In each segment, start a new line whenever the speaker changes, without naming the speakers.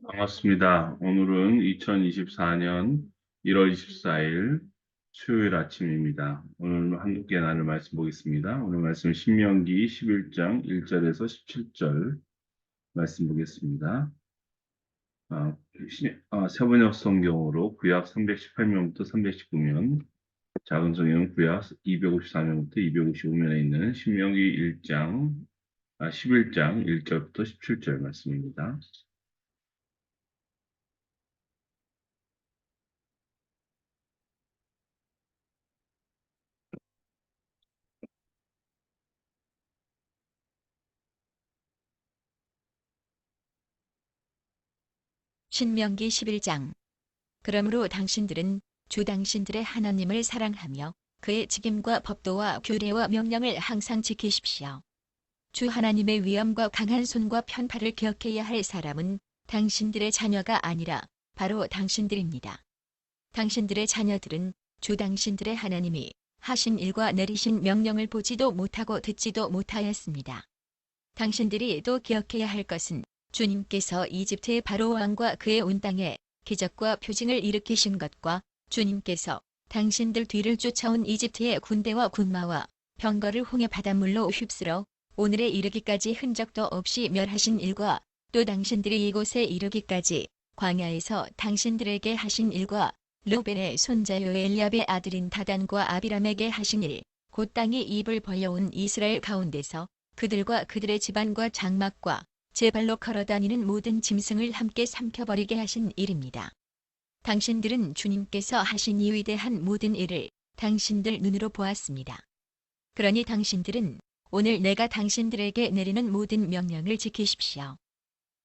반갑습니다. 오늘은 2024년 1월 24일 수요일 아침입니다. 오늘 한국계 나눌 말씀 보겠습니다. 오늘 말씀 신명기 11장 1절에서 17절 말씀 보겠습니다. 세번역 성경으로 구약 318면부터 319면, 작은 성경 구약 254면부터 255면에 있는 신명기 11장 1절부터 17절 말씀입니다.
신명기 11장. 그러므로 당신들은 주 당신들의 하나님을 사랑하며 그의 직임과 법도와 규례와 명령을 항상 지키십시오. 주 하나님의 위엄과 강한 손과 편팔을 기억해야 할 사람은 당신들의 자녀가 아니라 바로 당신들입니다. 당신들의 자녀들은 주 당신들의 하나님이 하신 일과 내리신 명령을 보지도 못하고 듣지도 못하였습니다. 당신들이 또 기억해야 할 것은 주님께서 이집트의 바로 왕과 그의 온 땅에 기적과 표징을 일으키신 것과 주님께서 당신들 뒤를 쫓아온 이집트의 군대와 군마와 병거를 홍해 바닷물로 휩쓸어 오늘에 이르기까지 흔적도 없이 멸하신 일과 또 당신들이 이곳에 이르기까지 광야에서 당신들에게 하신 일과 르벤의 손자요 엘리압의 아들인 다단과 아비람에게 하신 일, 곧 땅이 입을 벌려온 이스라엘 가운데서 그들과 그들의 집안과 장막과 제 발로 걸어다니는 모든 짐승을 함께 삼켜버리게 하신 일입니다. 당신들은 주님께서 하신 이 위대한 모든 일을 당신들 눈으로 보았습니다. 그러니 당신들은 오늘 내가 당신들에게 내리는 모든 명령을 지키십시오.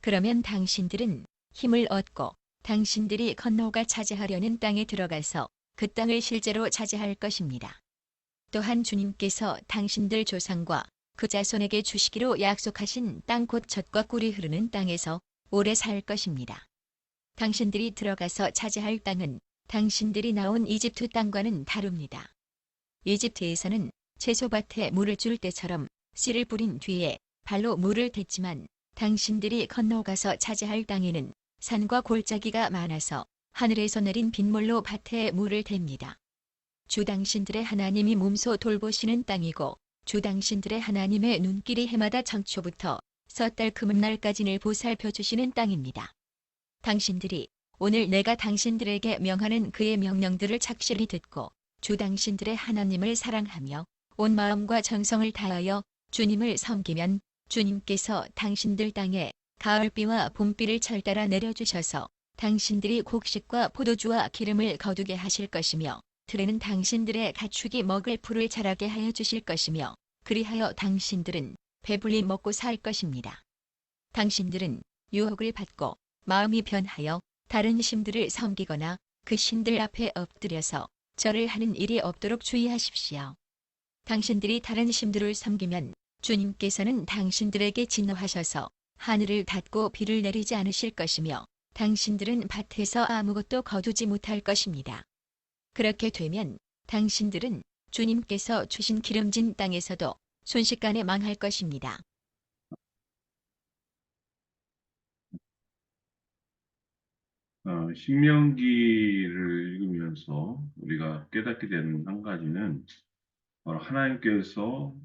그러면 당신들은 힘을 얻고 당신들이 건너가 차지하려는 땅에 들어가서 그 땅을 실제로 차지할 것입니다. 또한 주님께서 당신들 조상과 그 자손에게 주시기로 약속하신 땅 곧 젖과 꿀이 흐르는 땅에서 오래 살 것입니다. 당신들이 들어가서 차지할 땅은 당신들이 나온 이집트 땅과는 다릅니다. 이집트에서는 채소밭에 물을 줄 때처럼 씨를 뿌린 뒤에 발로 물을 댔지만 당신들이 건너가서 차지할 땅에는 산과 골짜기가 많아서 하늘에서 내린 빗물로 밭에 물을 댑니다. 주 당신들의 하나님이 몸소 돌보시는 땅이고 주 당신들의 하나님의 눈길이 해마다 창초부터 섣달 금음날까지 늘 보살펴 주시는 땅입니다. 당신들이 오늘 내가 당신들에게 명하는 그의 명령들을 착실히 듣고 주 당신들의 하나님을 사랑하며 온 마음과 정성을 다하여 주님을 섬기면 주님께서 당신들 땅에 가을비와 봄비를 철따라 내려주셔서 당신들이 곡식과 포도주와 기름을 거두게 하실 것이며 들에는 당신들의 가축이 먹을 풀을 자라게 하여 주실 것이며 그리하여 당신들은 배불리 먹고 살 것입니다. 당신들은 유혹을 받고 마음이 변하여 다른 신들을 섬기거나 그 신들 앞에 엎드려서 절을 하는 일이 없도록 주의하십시오. 당신들이 다른 신들을 섬기면 주님께서는 당신들에게 진노하셔서 하늘을 닫고 비를 내리지 않으실 것이며 당신들은 밭에서 아무것도 거두지 못할 것입니다. 그렇게 되면 당신들은 주님께서 주신 기름진 땅에서도 순식간에 망할 것입니다.
신명기를 읽으면서 우리가 깨닫게 되는 한 가지는 바로 하나님께서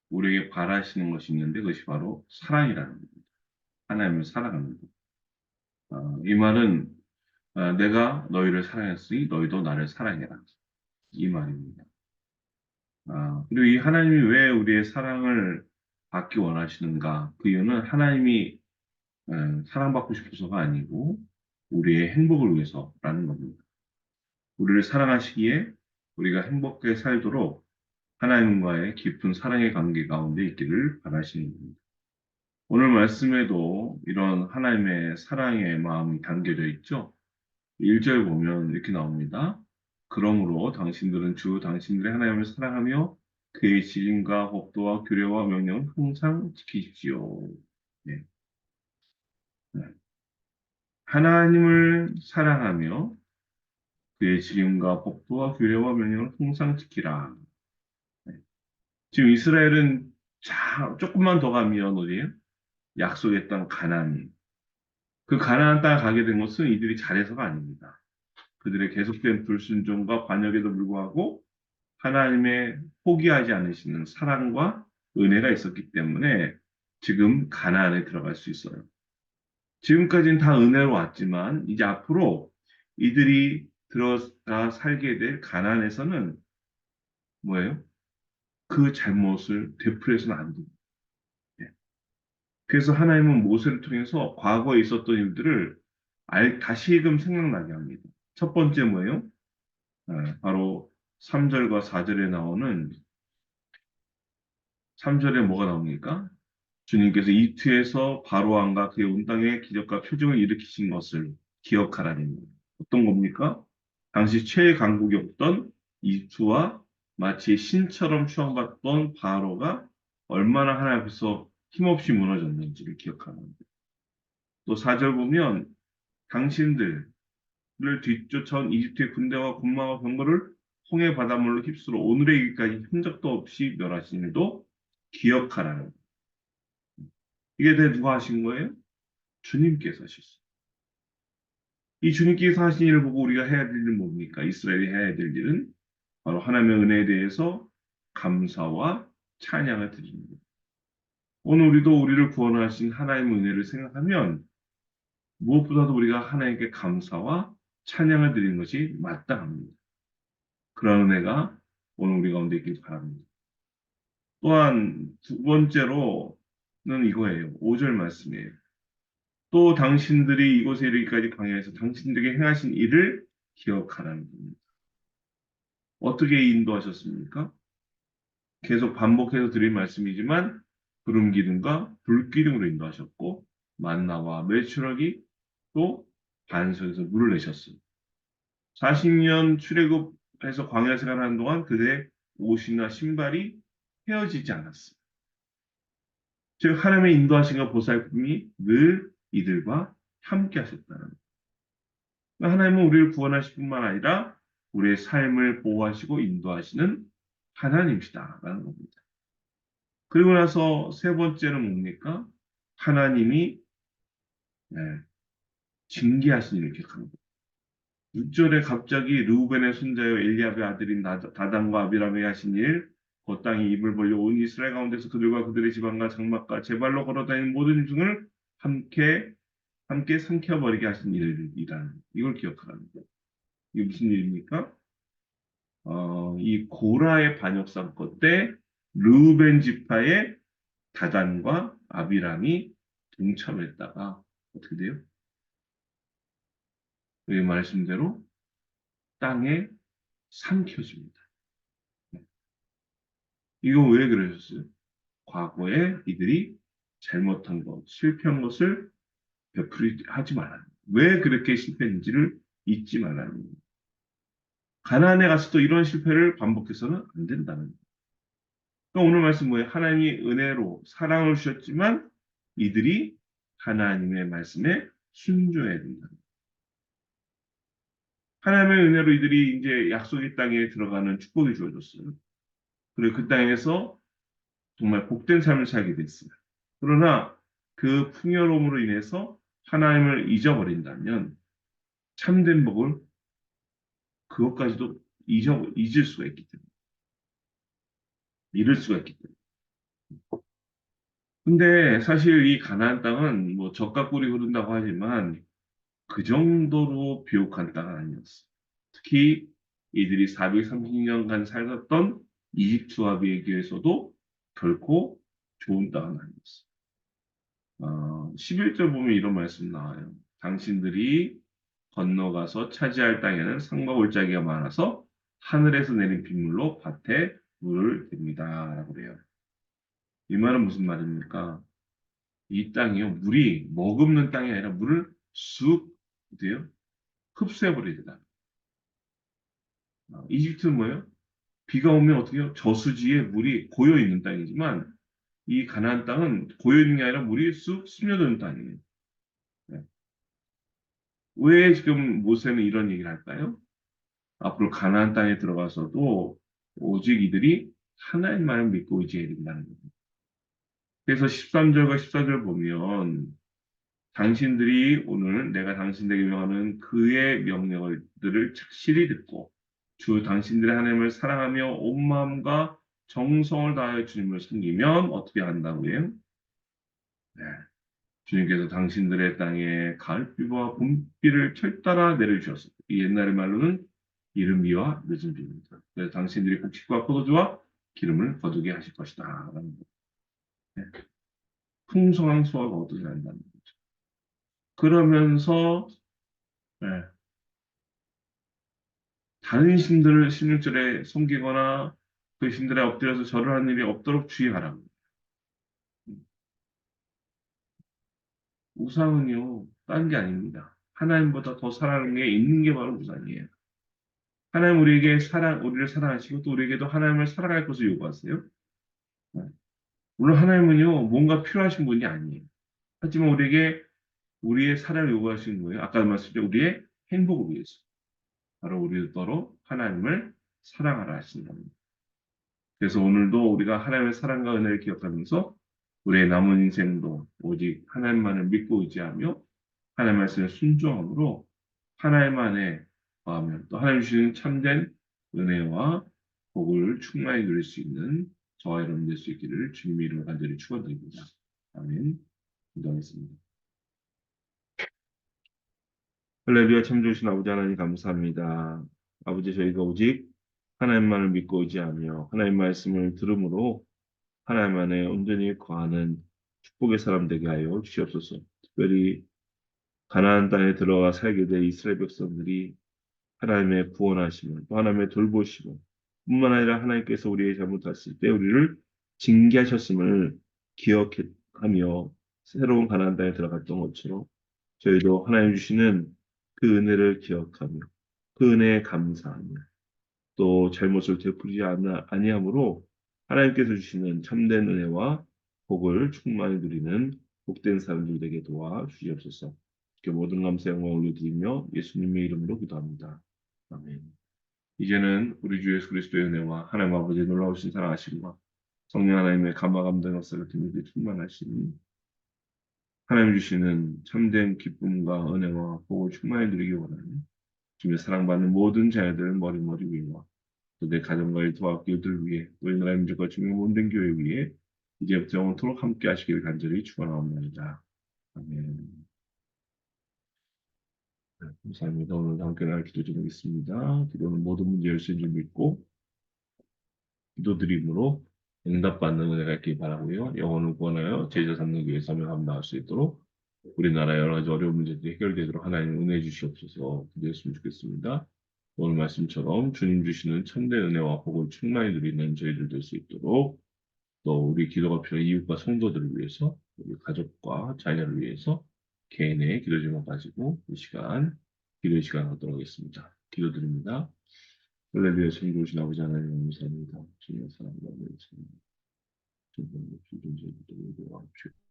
우리에게 바라시는 것이 있는데 그것이 바로 사랑이라는 겁니다. 하나님을 사랑하는 것. 이 말은 내가 너희를 사랑했으니 너희도 나를 사랑해라. 이 말입니다. 그리고 이 하나님이 왜 우리의 사랑을 받기 원하시는가? 그 이유는 하나님이 사랑받고 싶어서가 아니고 우리의 행복을 위해서라는 겁니다. 우리를 사랑하시기에 우리가 행복하게 살도록 하나님과의 깊은 사랑의 관계 가운데 있기를 바라시는 겁니다. 오늘 말씀에도 이런 하나님의 사랑의 마음이 담겨져 있죠. 1절 보면 이렇게 나옵니다. 그러므로 당신들은 주 당신들의 하나님을 사랑하며 그의 지짐과 법도와 규례와 명령을 항상 지키십시오. 네. 네. 하나님을 사랑하며 그의 지짐과 법도와 규례와 명령을 항상 지키라. 네. 지금 이스라엘은 조금만 더 가면 어디예요? 약속의 땅 가나안. 그 가나안 땅에 가게 된 것은 이들이 잘해서가 아닙니다. 그들의 계속된 불순종과 반역에도 불구하고 하나님의 포기하지 않으시는 사랑과 은혜가 있었기 때문에 지금 가나안에 들어갈 수 있어요. 지금까지는 다 은혜로 왔지만 이제 앞으로 이들이 들어가 살게 될 가나안에서는 뭐예요? 그 잘못을 되풀이해서는 안 됩니다. 예. 그래서 하나님은 모세를 통해서 과거에 있었던 일들을 다시금 생각나게 합니다. 첫 번째 뭐예요? 바로 3절과 4절에 나오는 3절에 뭐가 나옵니까? 주님께서 이투에서 바로왕과 그의 온 땅에 기적과 표징을 일으키신 것을 기억하라는 거예요. 어떤 겁니까? 당시 최강국이었던 이투와 마치 신처럼 추앙받던 바로가 얼마나 하나님 앞에서 힘없이 무너졌는지를 기억하는 거예요. 또 4절 보면 당신들을 뒤쫓아온 이집트의 군대와 군마와 병거를 홍해 바닷물로 휩쓸어 오늘의 일까지 흔적도 없이 멸하신 일도 기억하라는 거예요. 이게 다 누가 하신 거예요? 주님께서 하셨어요. 이 주님께서 하신 일을 보고 우리가 해야 될 일은 뭡니까? 이스라엘이 해야 될 일은 바로 하나님의 은혜에 대해서 감사와 찬양을 드리는 거예요. 오늘 우리도 우리를 구원하신 하나님의 은혜를 생각하면 무엇보다도 우리가 하나님께 감사와 찬양을 드리는 것이 마땅합니다. 그런 은혜가 오늘 우리 가운데 있길 바랍니다. 또한 두 번째로는 이거예요. 5절 말씀이에요. 또 당신들이 이곳에 이르기까지 광야에서 당신들에게 행하신 일을 기억하라는 겁니다. 어떻게 인도하셨습니까? 계속 반복해서 드린 말씀이지만 구름 기둥과 불 기둥으로 인도하셨고 만나와 메추라기 또 반석에서 물을 내셨어요. 40년 출애굽해서 광야 생활하는 동안 그들의 옷이나 신발이 헤어지지 않았어요. 즉 하나님의 인도하심과 보살핌이 늘 이들과 함께 하셨다는 거예요. 하나님은 우리를 구원하실 뿐만 아니라 우리의 삶을 보호하시고 인도하시는 하나님이시다라는 겁니다. 그리고 나서 세 번째는 뭡니까? 하나님이 네, 징계하신 일을 기억합니다. 6절에 갑자기 르우벤의 손자여 엘리압의 아들인 다단과 아비람에게 하신 일, 그 땅이 입을 벌려 온 이스라엘 가운데서 그들과 그들의 집안과 장막과 제 발로 걸어다니는 모든 짐승을 함께 삼켜버리게 하신 일이라는 이걸 기억하라는 거예요. 이게 무슨 일입니까? 이 고라의 반역 사건 때 르우벤 지파의 다단과 아비람이 동참했다가 어떻게 돼요? 여기 말씀대로 땅에 삼켜집니다. 이거 왜 그러셨어요? 과거에 이들이 잘못한 것, 실패한 것을 되풀이하지 말아요. 왜 그렇게 실패했는지를 잊지 말아요. 가나안에 가서도 이런 실패를 반복해서는 안 된다는 거예요. 그러니까 오늘 말씀 뭐예요? 하나님이 은혜로 사랑을 주셨지만 이들이 하나님의 말씀에 순종해야 된다. 하나님의 은혜로 이들이 이제 약속의 땅에 들어가는 축복이 주어졌어요. 그리고 그 땅에서 정말 복된 삶을 살게 됐어요. 그러나 그 풍요로움으로 인해서 하나님을 잊어버린다면 참된 복을 그것까지도 잊을 수가 있기 때문에 잃을 수가 있기 때문에. 근데 사실 이 가나안 땅은 뭐 젖과 꿀이 흐른다고 하지만 그 정도로 비옥한 땅은 아니었어요. 특히 이들이 430년간 살았던 이집트와 비교해서도 결코 좋은 땅은 아니었어요. 11절 보면 이런 말씀 나와요. 당신들이 건너가서 차지할 땅에는 산과 골짜기가 많아서 하늘에서 내린 빗물로 밭에 물을 댑니다. 라고 그래요. 이 말은 무슨 말입니까? 이 땅이요. 물이 머금는 땅이 아니라 물을 쑥 돼요. 흡수해버리다. 이집트는 뭐예요? 비가 오면 어떻게 해요? 저수지에 물이 고여 있는 땅이지만 이 가나안 땅은 고여 있는 게 아니라 물이 쑥 스며드는 땅이에요. 네. 왜 지금 모세는 이런 얘기를 할까요? 앞으로 가나안 땅에 들어가서도 오직 이들이 하나님만을 믿고 의지해야 된다는 겁니다. 그래서 13절과 14절 보면 당신들이 오늘 내가 당신에게 명하는 그의 명령들을 착실히 듣고 주 당신들의 하나님을 사랑하며 온 마음과 정성을 다하여 주님을 섬기면 어떻게 한다고요? 네. 주님께서 당신들의 땅에 가을비와 봄비를 철따라 내려주셨습니다. 이 옛날의 말로는 이른 비와 늦은 비입니다. 그래서 당신들이 곡식과 포도주와 기름을 거두게 하실 것이다. 라는 거. 네. 풍성한 수확을 얻으게 한다는 거죠. 그러면서 네, 다른 신들을 16절에 섬기거나 그 신들에 엎드려서 절을 하는 일이 없도록 주의하라고. 우상은요, 딴 게 아닙니다. 하나님보다 더 사랑하는 게 있는 게 바로 우상이에요. 하나님 우리를 사랑하시고 또 우리에게도 하나님을 사랑할 것을 요구하세요. 네. 물론 하나님은요, 뭔가 필요하신 분이 아니에요. 하지만 우리에게 우리의 사랑을 요구하시는 거예요. 아까 말씀드린 우리의 행복을 위해서. 바로 우리더러 하나님을 사랑하라 하시는 겁니다. 그래서 오늘도 우리가 하나님의 사랑과 은혜를 기억하면서 우리의 남은 인생도 오직 하나님만을 믿고 의지하며 하나님 말씀에 순종함으로 하나님만에 거하면 또 하나님 주시는 참된 은혜와 복을 충만히 누릴 수 있는 저와 여러분 될 수 있기를 주님의 이름으로 간절히 축원드립니다. 아멘. 기도하겠습니다. 할렐루야 참 좋으신 아버지 하나님 감사합니다. 아버지 저희가 오직 하나님만을 믿고 의지하며 하나님 말씀을 들음으로 하나님 안에 온전히 거하는 축복의 사람 되게 하여 주시옵소서. 특별히 가나안 땅에 들어가 살게 될 이스라엘 백성들이 하나님의 구원하심을 또 하나님의 돌보심을 뿐만 아니라 하나님께서 우리의 잘못했을 때 우리를 징계하셨음을 기억하며 새로운 가나안 땅에 들어갔던 것처럼 저희도 하나님 주시는 그 은혜를 기억하며 그 은혜에 감사하며 또 잘못을 되풀이지 아니함으로 하나님께서 주시는 참된 은혜와 복을 충만히 누리는 복된 사람들 되게 도와 주시옵소서. 이렇게 모든 감사 영광 올려드리며 예수님의 이름으로 기도합니다. 아멘. 이제는 우리 주 예수 그리스도의 은혜와 하나님 아버지의 놀라우신 사랑하심과 성령 하나님의 감화 감동 역사를 통해 충만하신 하나님 주시는 참된 기쁨과 은혜와 복을 충만히 누리기 원하는 주님의 사랑받는 모든 자녀들 머리머리 위와 또 내 가정과의 도학교들 위해 우리 나라의 민족과 주님의 모든 교회 위해 이제부터 영원토록 함께 하시기를 간절히 축원합니다. 아멘. 네, 감사합니다. 오늘 함께 나눌 기도 드리겠습니다. 기도는 모든 문제 열쇠인 줄 믿고 기도드림으로 응답받는 은혜가 있길 바라고요. 영혼을 구원하여 제자 삼는 교회 사명함 나올 수 있도록 우리나라 여러 가지 어려운 문제들이 해결되도록 하나님 은혜 주시옵소서 기도했으면 좋겠습니다. 오늘 말씀처럼 주님 주시는 참된 은혜와 복을 충만히 누리는 저희들 될 수 있도록 또 우리 기도가 필요한 이웃과 성도들을 위해서 우리 가족과 자녀를 위해서 개인의 기도 제목 가지고 이 시간 기도의 시간 갖도록 하겠습니다. 기도드립니다. 할렐루야 성도신 아버지 하나님 감사합니다. 주님의 사랑과 은혜를 주님 주님 주님 주님 주님 주님 주님